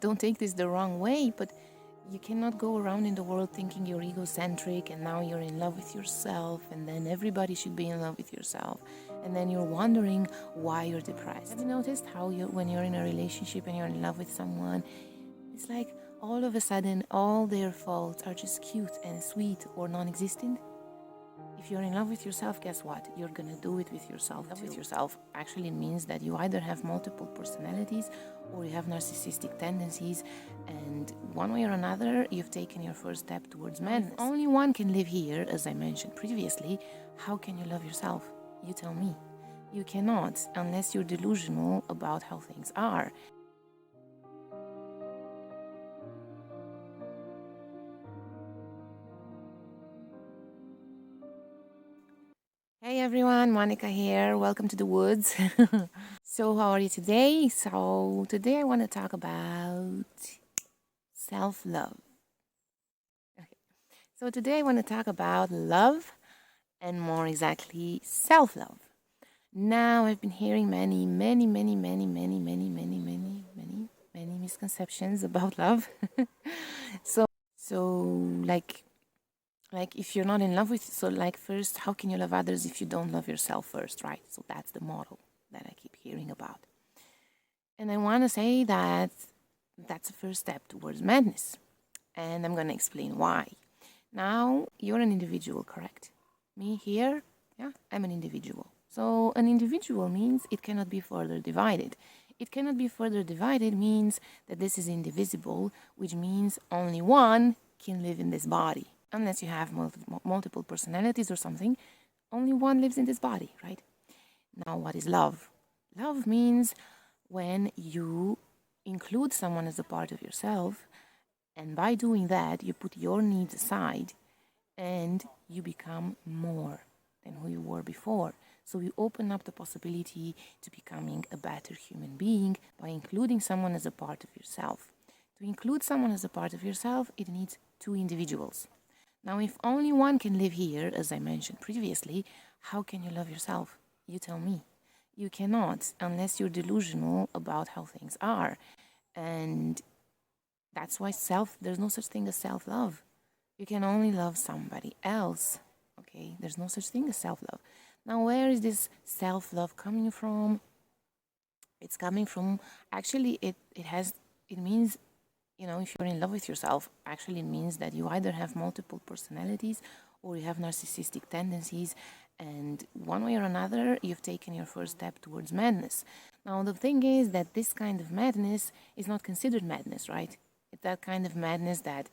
Don't take this the wrong way, but you cannot go around in the world thinking you're egocentric and now you're in love with yourself and then everybody should be in love with yourself and then you're wondering why you're depressed. Have you noticed how when you're in a relationship and you're in love with someone, it's like all of a sudden all their faults are just cute and sweet or non-existent? If you're in love with yourself, guess what? You're gonna do it with yourself. Love with yourself actually means that you either have multiple personalities or you have narcissistic tendencies, and one way or another, you've taken your first step towards madness. Only one can live here, as I mentioned previously. How can you love yourself? You tell me. You cannot unless you're delusional about how things are. Hey everyone, Monica here. Welcome to the woods. So how are you today? So today I want to talk about self-love. Okay. So today I want to talk about love and more exactly self-love. Now I've been hearing many misconceptions about love. so like if you're not in love with, so like first, how can you love others if you don't love yourself first, right? So that's the model that I keep hearing about. And I want to say that that's the first step towards madness. And I'm going to explain why. Now, you're an individual, correct? Me here, yeah, I'm an individual. So an individual means it cannot be further divided. It cannot be further divided means that this is indivisible, which means only one can live in this body. Unless you have multiple personalities or something, only one lives in this body, right? Now, what is love? Love means when you include someone as a part of yourself, and by doing that, you put your needs aside and you become more than who you were before. So you open up the possibility to becoming a better human being by including someone as a part of yourself. To include someone as a part of yourself, it needs two individuals. Now, if only one can live here, as I mentioned previously, how can you love yourself? You tell me. You cannot unless you're delusional about how things are. And that's why there's no such thing as self-love. You can only love somebody else. Okay, there's no such thing as self-love. Now, where is this self-love coming from? It's coming from, actually, it means, if you're in love with yourself, actually it means that you either have multiple personalities or you have narcissistic tendencies, and one way or another, you've taken your first step towards madness. Now, the thing is that this kind of madness is not considered madness, right? It's that kind of madness that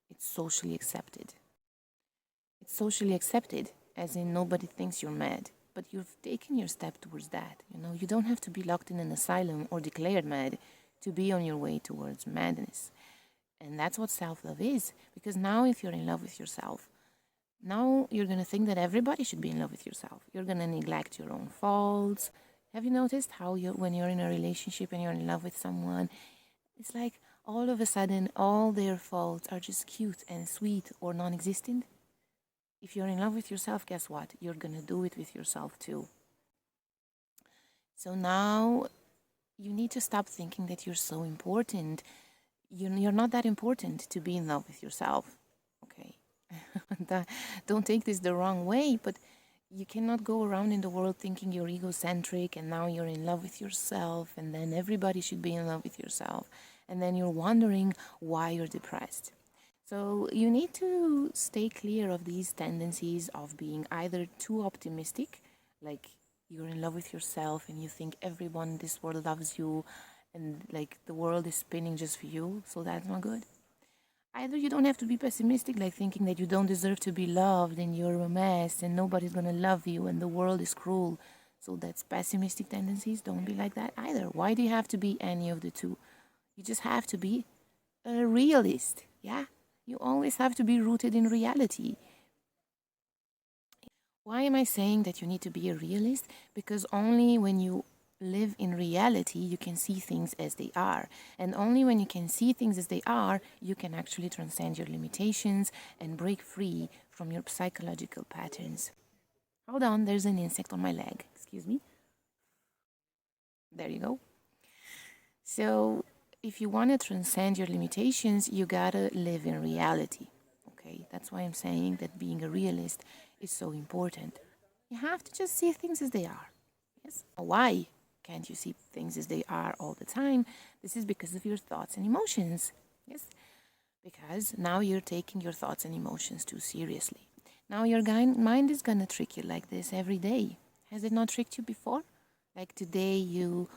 it's socially accepted. It's socially accepted, as in nobody thinks you're mad, but you've taken your step towards that. You don't have to be locked in an asylum or declared mad to be on your way towards madness. And that's what self-love is. Because now if you're in love with yourself, now you're going to think that everybody should be in love with yourself. You're going to neglect your own faults. Have you noticed how when you're in a relationship and you're in love with someone, it's like all of a sudden all their faults are just cute and sweet or non-existent? If you're in love with yourself, guess what? You're going to do it with yourself too. So now you need to stop thinking that you're so important. You're not that important to be in love with yourself, okay? Don't take this the wrong way, but you cannot go around in the world thinking you're egocentric and now you're in love with yourself and then everybody should be in love with yourself and then you're wondering why you're depressed. So you need to stay clear of these tendencies of being either too optimistic, like you're in love with yourself and you think everyone in this world loves you and like the world is spinning just for you, so that's not good. Either you don't have to be pessimistic, like thinking that you don't deserve to be loved and you're a mess and nobody's gonna love you and the world is cruel. So that's pessimistic tendencies. Don't be like that either. Why do you have to be any of the two? You just have to be a realist, yeah? You always have to be rooted in reality. Why am I saying that you need to be a realist? Because only when you live in reality, you can see things as they are. And only when you can see things as they are, you can actually transcend your limitations and break free from your psychological patterns. Hold on, there's an insect on my leg. Excuse me. There you go. So if you want to transcend your limitations, you gotta live in reality. Okay, that's why I'm saying that being a realist is so important. You have to just see things as they are. Yes. Why can't you see things as they are all the time? This is because of your thoughts and emotions. Yes. Because now you're taking your thoughts and emotions too seriously. Now your mind is gonna trick you like this every day. Has it not tricked you before? Like today you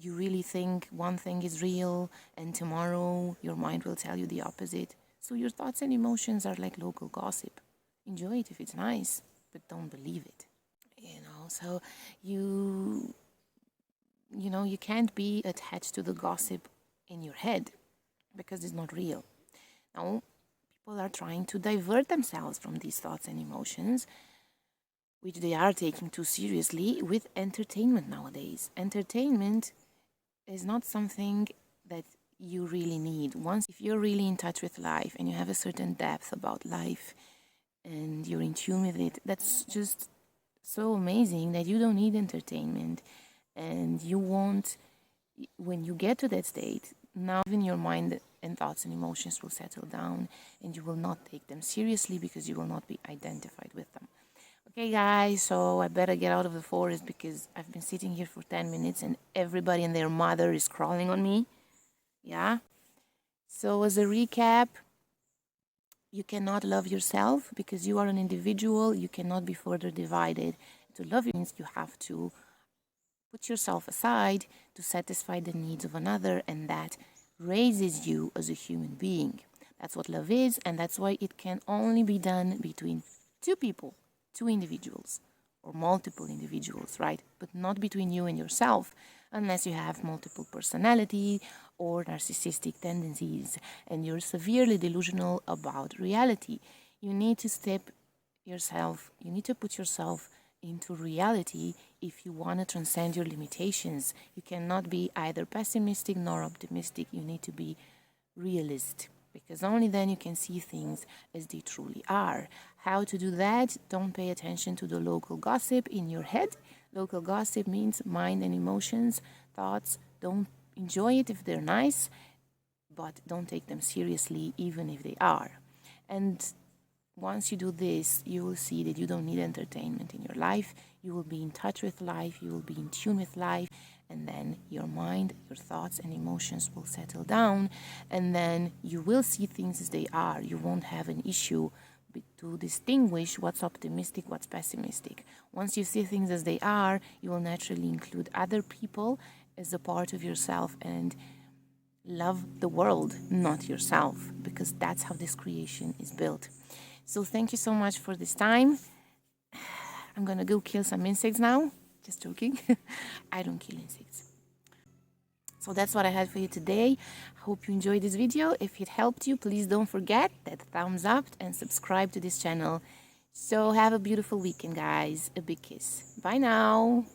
really think one thing is real and tomorrow your mind will tell you the opposite. So your thoughts and emotions are like local gossip. Enjoy it if it's nice, but don't believe it. So you you can't be attached to the gossip in your head because it's not real. Now people are trying to divert themselves from these thoughts and emotions, which they are taking too seriously, with entertainment nowadays. Entertainment is not something that you really need. Once, if you're really in touch with life and you have a certain depth about life and you're in tune with it, that's just so amazing that you don't need entertainment. And you won't, when you get to that state, now even your mind and thoughts and emotions will settle down and you will not take them seriously because you will not be identified with them. Okay, guys, so I better get out of the forest because I've been sitting here for 10 minutes and everybody and their mother is crawling on me. Yeah? So, as a recap, you cannot love yourself because you are an individual. You cannot be further divided. To love you means you have to put yourself aside to satisfy the needs of another, and that raises you as a human being. That's what love is, and that's why it can only be done between two people, two individuals, or multiple individuals, right? But not between you and yourself, unless you have multiple personality or narcissistic tendencies and you're severely delusional about reality. You need to you need to put yourself into reality if you want to transcend your limitations. You cannot be either pessimistic nor optimistic. You need to be realist because only then you can see things as they truly are. How to do that? Don't pay attention to the local gossip in your head. Local gossip means mind and emotions, thoughts. Don't enjoy it if they're nice, but don't take them seriously even if they are. And once you do this, you will see that you don't need entertainment in your life. You will be in touch with life, you will be in tune with life, and then your mind, your thoughts, and emotions will settle down, and then you will see things as they are. You won't have an issue to distinguish what's optimistic, what's pessimistic. Once you see things as they are, you will naturally include other people as a part of yourself and love the world, not yourself, because that's how this creation is built. So thank you so much for this time. I'm gonna go kill some insects now. Just joking. I don't kill insects. So that's what I had for you today. I hope you enjoyed this video. If it helped you, please don't forget that thumbs up and subscribe to this channel. So have a beautiful weekend, guys. A big kiss. Bye now.